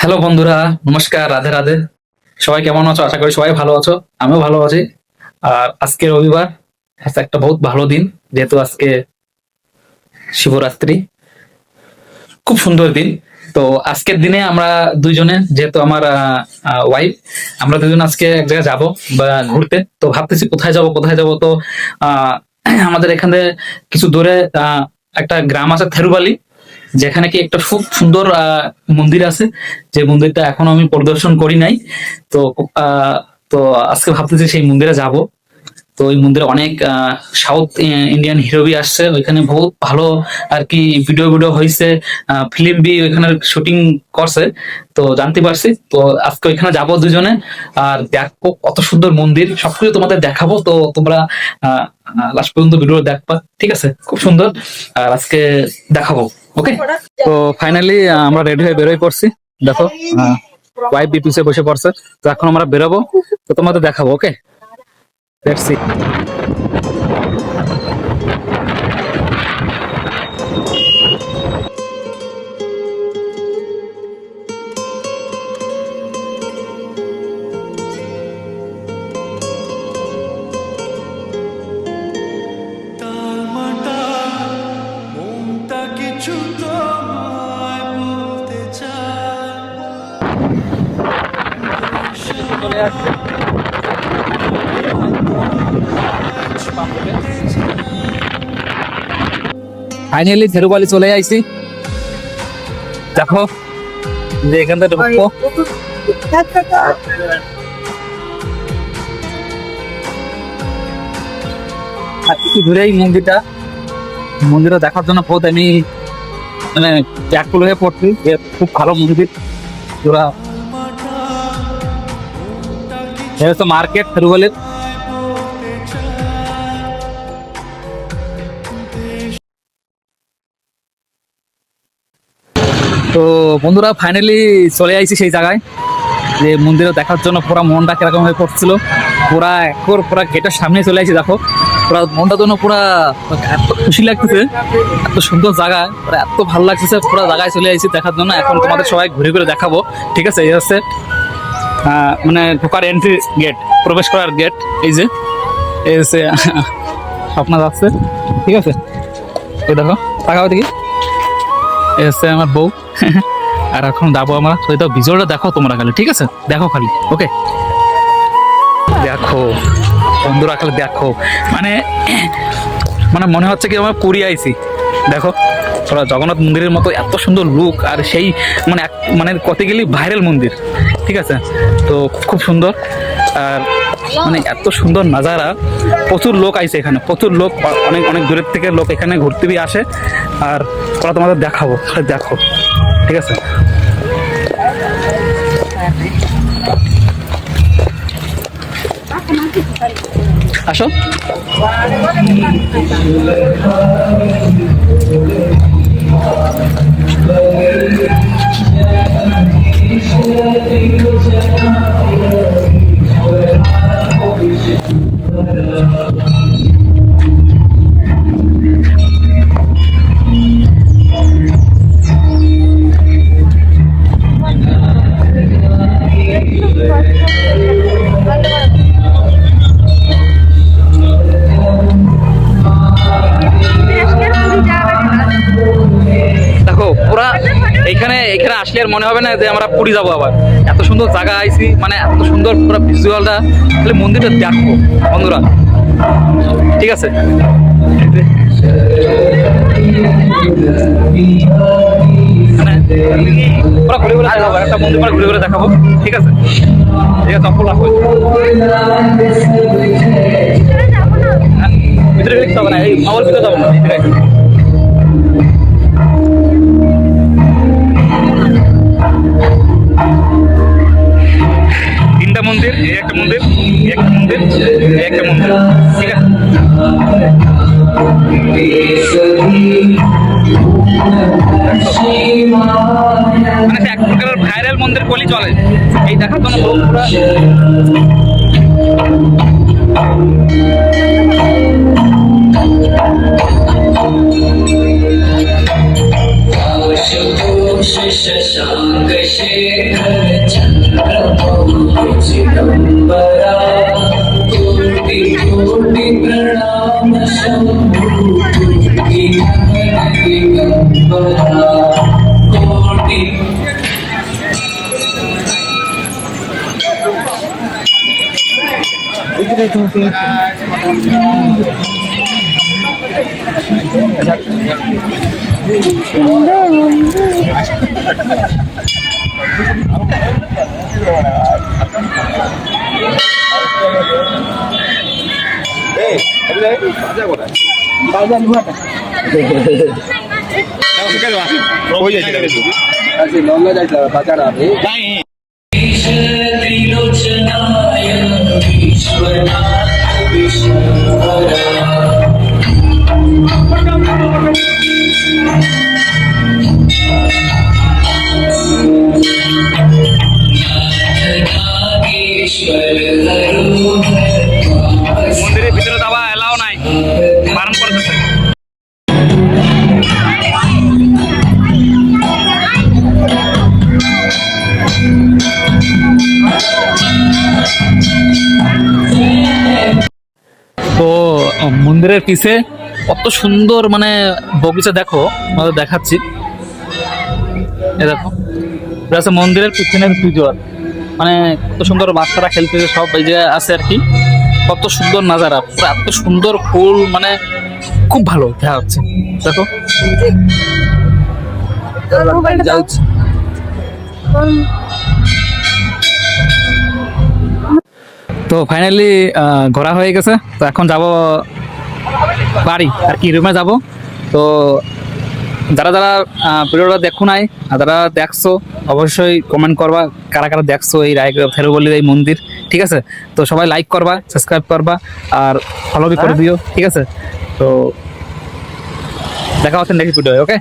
Hello বন্ধুরা, নমস্কার, রাধে রাধে। সবাই কেমন আছো? আশা করি সবাই ভালো আছো, আমিও ভালো আছি। আর আজকে রবিবার, আজকে একটা বহুত ভালো দিন, যেহেতু আজকে শিবরাত্রি, খুব সুন্দর দিন। তো আজকের দিনে আমরা দুইজনে, যেহেতু আমার ওয়াইফ, আমরা দুজন আজকে এক জায়গায় যাবো বা ঘুরতে। তো ভাবতেছি কোথায় যাব। তো আহ আমাদের এখানে কিছু দূরে একটা গ্রাম আছে, থেরুবালি, যেখানে কি একটা খুব সুন্দর মন্দির আছে, যে মন্দিরটা এখনো আমি পরিদর্শন করি নাই। তো আহ তো আজকে ভাবতেছি সেই মন্দিরে যাব। তো ওই মন্দিরে অনেক সাউথ ইন্ডিয়ান হিরোবি আসছে, ওইখানে বহুত ভালো আর কি ভিডিও ভিডিও হয়েছে, ফিল্ম বি ওইখানে শুটিং করছে। তো জানতে পারছি, তো আজকে ওইখানে যাবো দুজনে। আর দেখো কত সুন্দর মন্দির, সবকিছু তোমাদের দেখাবো। তো তোমরা লাস্ট পর্যন্ত ভিডিও দেখবা, ঠিক আছে? খুব সুন্দর। আর আজকে দেখাবো, ওকে? তো ফাইনালি আমরা রেডি হয়ে বেরোয় পড়ছি। দেখো, ওয়াইফ বিপিসে বসে পড়ছে। তো এখন আমরা বেরোবো, তো তোমাদের দেখাবো, ওকে? Let's see. টালমাটা মনটা কিছু তোমায় বলতে চলে আসছে। ফাইনালি থেরুবালি চলে আইছি। দেখো, যে এখান থেকে ঢুকবো। আর কিছু দূরেই মন্দিরটা দেখার জন্য বহুত আমি মানে ব্যাকুল হয়ে পড়ছি, যে খুব ভালো মন্দির। পুরা মার্কেট থেরুবালির। তো বন্ধুরা, ফাইনালি চলে আইছি সেই জায়গায়, যে মন্দিরে দেখার জন্য পুরা মনটা কিরকম হয়ে পড়ছিল। পুরা গেটের সামনে চলে আইছি। দেখো, পুরা মনটা যেন পুরা এত খুশি লাগতেছে, এত সুন্দর জায়গা, এত ভালো লাগতেছে। পুরা জায়গায় চলে আইছি দেখার জন্য। এখন তোমাদের সবাই ঘুরে ঘুরে দেখাবো, ঠিক আছে? এই হচ্ছে মানে ঢোকার এন্ট্রি গেট, প্রবেশ করার গেট। এই হচ্ছে স্বপ্ন যাচ্ছে, ঠিক আছে? এই দেখো, তাকাও দেখি, এই হচ্ছে আমার বউ। আর এখন যাবো আমরা। তো এটা ভিজুয়ালটা দেখো তোমরা খালি, ঠিক আছে? দেখো খালি, ওকে? দেখো বন্ধুরা, খালি দেখো, মানে মানে মনে হচ্ছে কি আমরা পুরী আইছি। দেখো, ওরা জগন্নাথ মন্দিরের মতো এত সুন্দর লুক, আর সেই মানে মানে কত গেলি ভাইরাল মন্দির, ঠিক আছে? তো খুব সুন্দর। আর মানে এত সুন্দর নাজারা, প্রচুর লোক আইছে এখানে, প্রচুর লোক, অনেক অনেক দূরের থেকে লোক এখানে ঘুরতে আসে। আর ওরা তোমাদের দেখাবো, দেখো, ঠিক আছে? আসো। দেখো, পুরা এখানে এখানে আসলে আর মনে হবে না যে আমরা পুরী যাবো আবার। এত সুন্দর জায়গা আইছি, মানে এত সুন্দর পুরো ভিজুয়ালটা। তাহলে মন্দিরটা দেখো বন্ধুরা, ঠিক আছে? মানে পুরো ঘুরে ঘুরে দেখাবো, একটা মন্দির পুরো ঘুরে ঘুরে দেখাবো, ঠিক আছে? ঠিক আছে, চপ্পল রাখো। ভিতরে দেখতে হবে না, এই মাওয়ার ভিতরে যাবো না। তিনটা মন্দির, এই একটা মন্দির, এই একটা মন্দির, এই একটা মন্দির, ঠিক আছে? মানে এক প্রকারের ভাইরাল মন্দির বলেই চলে। এই দেখার জন্য লোক পুরা शशांक शेखर चंद्रमौली चिदंबरा कोटि कोटि प्रणाम शंभु कोटि नमन दिगंबरा कोटि त्रिलोचनाय विश्वनाथ विश्वहरा नागेश्वर মন্দিরের ভিতরে যাওয়া এলাও নাই, বারণ করতেছে। তো মন্দিরের পিছে কত সুন্দর মানে বগিচা, দেখো আমাদের দেখাচ্ছি। এ দেখো, এটা হচ্ছে মন্দিরের পিছনের পুজোর, মানে কত সুন্দর বাচ্চারা খেলতেছে সব, এই যে আছে আর কি। কত সুন্দর নাজারা, পুরো এত সুন্দর ফুল, মানে খুব ভালো দেখা হচ্ছে। দেখো তো ফাইনালি ঘোরা হয়ে গেছে। তো এখন যাব বাড়ি আর কি, রুমে যাব। তো যারা যারা ভিডিওটা দেখো নাই আর যারা দেখছো অবশ্যই কমেন্ট করবা কারা কারা দেখছো এই রায়গড় থেরুবলির এই মন্দির, ঠিক আছে? তো সবাই লাইক করবা, সাবস্ক্রাইব করবা আর ফলো বি করে দিও, ঠিক আছে? তো দেখা হচ্ছে নেক্সট ভিডিও, ওকে।